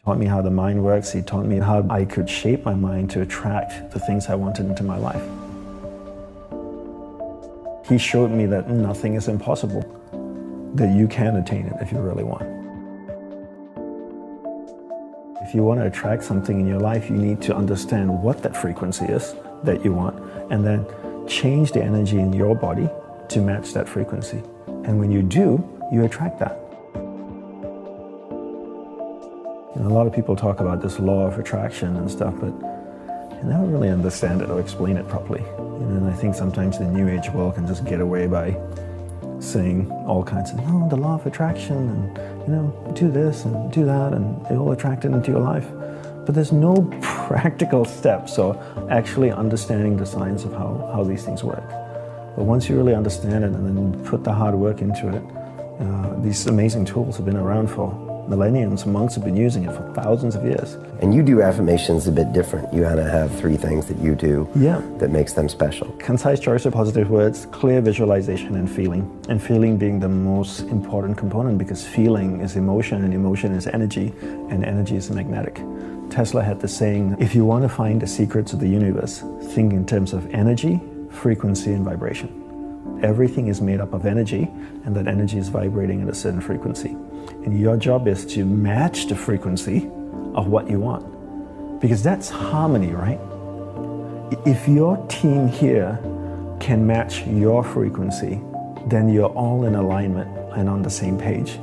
Taught me how the mind works. He taught me how I could shape my mind to attract the things I wanted into my life. He showed me that nothing is impossible, that you can attain it if you really want. If you want to attract something in your life, you need to understand what that frequency is that you want, and then change the energy in your body to match that frequency. And when you do, you attract that. A lot of people talk about this law of attraction and stuff, but you never really understand it or explain it properly. And I think sometimes the New Age world can just get away by saying all kinds of, no, the law of attraction, and do this and do that, and it will attract it into your life. But there's no practical steps or actually understanding the science of how these things work. But once you really understand it and then put the hard work into it, these amazing tools have been around for millenniums. Monks have been using it for thousands of years. And you do affirmations a bit different. You kind of have 3 things that you do that makes them special. Concise choice of positive words, clear visualization, and feeling. And feeling being the most important component, because feeling is emotion, and emotion is energy, and energy is magnetic. Tesla had the saying, if you want to find the secrets of the universe, think in terms of energy, frequency, and vibration. Everything is made up of energy, and that energy is vibrating at a certain frequency. And your job is to match the frequency of what you want. Because that's harmony, right? If your team here can match your frequency, then you're all in alignment and on the same page.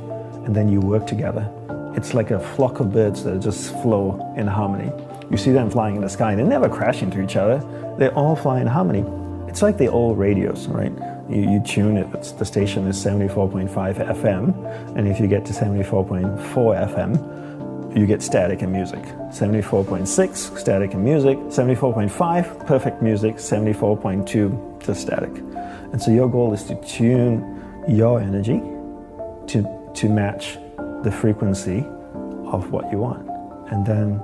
And then you work together. It's like a flock of birds that just flow in harmony. You see them flying in the sky, they never crash into each other. They all fly in harmony. It's like the old radios, right? You tune it, the station is 74.5 FM, and if you get to 74.4 FM, you get static and music. 74.6, static and music. 74.5, perfect music. 74.2, just static. And so your goal is to tune your energy to match the frequency of what you want. And then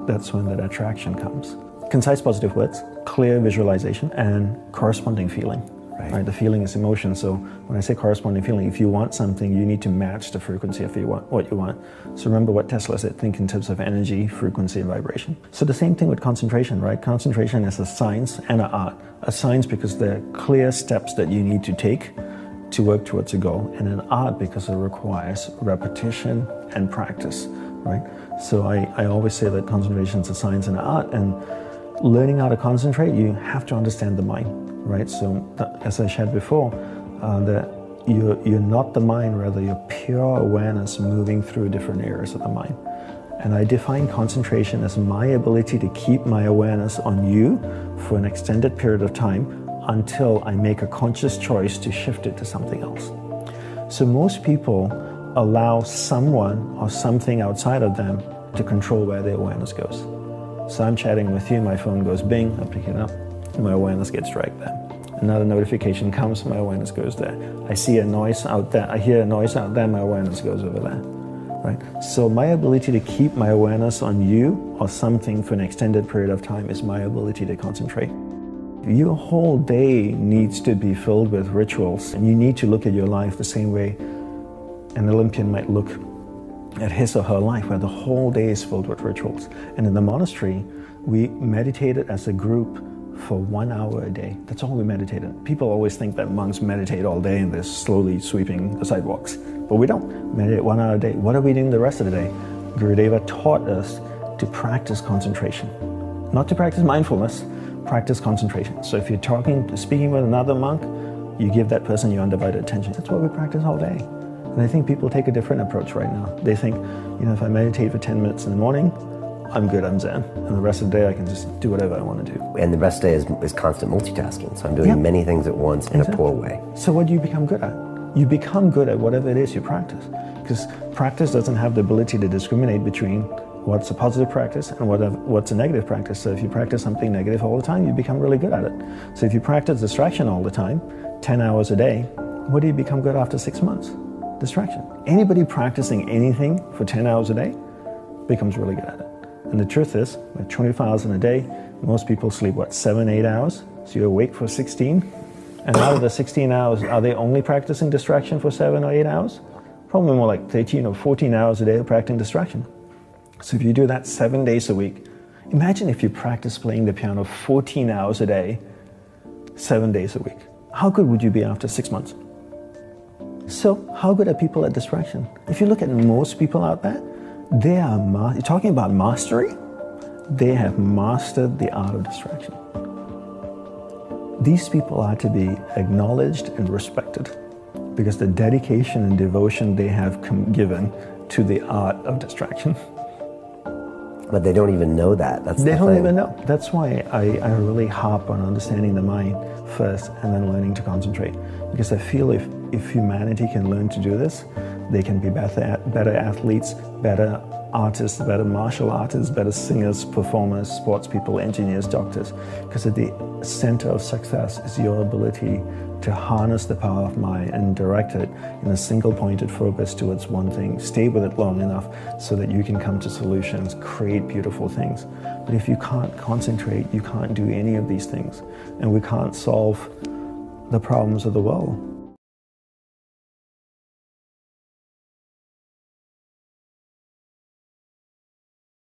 that's when that attraction comes. Concise positive words, clear visualization, and corresponding feeling. Right? The feeling is emotion. So when I say corresponding feeling, if you want something, you need to match the frequency of what you want. So remember what Tesla said, think in terms of energy, frequency, and vibration. So the same thing with concentration, right? Concentration is a science and an art. A science because there are clear steps that you need to take to work towards a goal, and an art because it requires repetition and practice, right? So I always say that concentration is a science and an art, and learning how to concentrate, you have to understand the mind, right? So as I shared before, that you're not the mind, rather you're pure awareness moving through different areas of the mind. And I define concentration as my ability to keep my awareness on you for an extended period of time until I make a conscious choice to shift it to something else. So most people allow someone or something outside of them to control where their awareness goes. So I'm chatting with you, my phone goes bing, I pick it up, and my awareness gets dragged there. Another notification comes, my awareness goes there. I see a noise out there, I hear a noise out there, my awareness goes over there, right? So my ability to keep my awareness on you or something for an extended period of time is my ability to concentrate. Your whole day needs to be filled with rituals, and you need to look at your life the same way an Olympian might look at his or her life, where the whole day is filled with rituals. And in the monastery, we meditated as a group for 1 hour a day. That's all we meditated. People always think that monks meditate all day and they're slowly sweeping the sidewalks. But we don't. Meditate 1 hour a day. What are we doing the rest of the day? Gurudeva taught us to practice concentration. Not to practice mindfulness, practice concentration. So if you're speaking with another monk, you give that person your undivided attention. That's what we practice all day. And I think people take a different approach right now. They think, if I meditate for 10 minutes in the morning, I'm good, I'm zen. And the rest of the day, I can just do whatever I want to do. And the rest of the day is constant multitasking. So I'm doing many things at once in a poor way. So what do you become good at? You become good at whatever it is you practice. Because practice doesn't have the ability to discriminate between what's a positive practice and what's a negative practice. So if you practice something negative all the time, you become really good at it. So if you practice distraction all the time, 10 hours a day, what do you become good after 6 months? Distraction. Anybody practicing anything for 10 hours a day becomes really good at it. And the truth is, with 24 hours in a day, most people sleep, 7, 8 hours? So you're awake for 16. And out of the 16 hours, are they only practicing distraction for 7 or 8 hours? Probably more like 13 or 14 hours a day of practicing distraction. So if you do that 7 days a week, imagine if you practice playing the piano 14 hours a day, 7 days a week. How good would you be after 6 months? So how good are people at distraction? If you look at most people out there, they are, you're talking about mastery, they have mastered the art of distraction. These people are to be acknowledged and respected because the dedication and devotion they have given to the art of distraction. But they don't even know that. That's they don't even know. That's why I really harp on understanding the mind first and then learning to concentrate. Because I feel if humanity can learn to do this, they can be better athletes, better artists, better martial artists, better singers, performers, sports people, engineers, doctors. Because at the center of success is your ability to harness the power of mind and direct it in a single pointed focus towards one thing. Stay with it long enough so that you can come to solutions, create beautiful things. But if you can't concentrate, you can't do any of these things. And we can't solve the problems of the world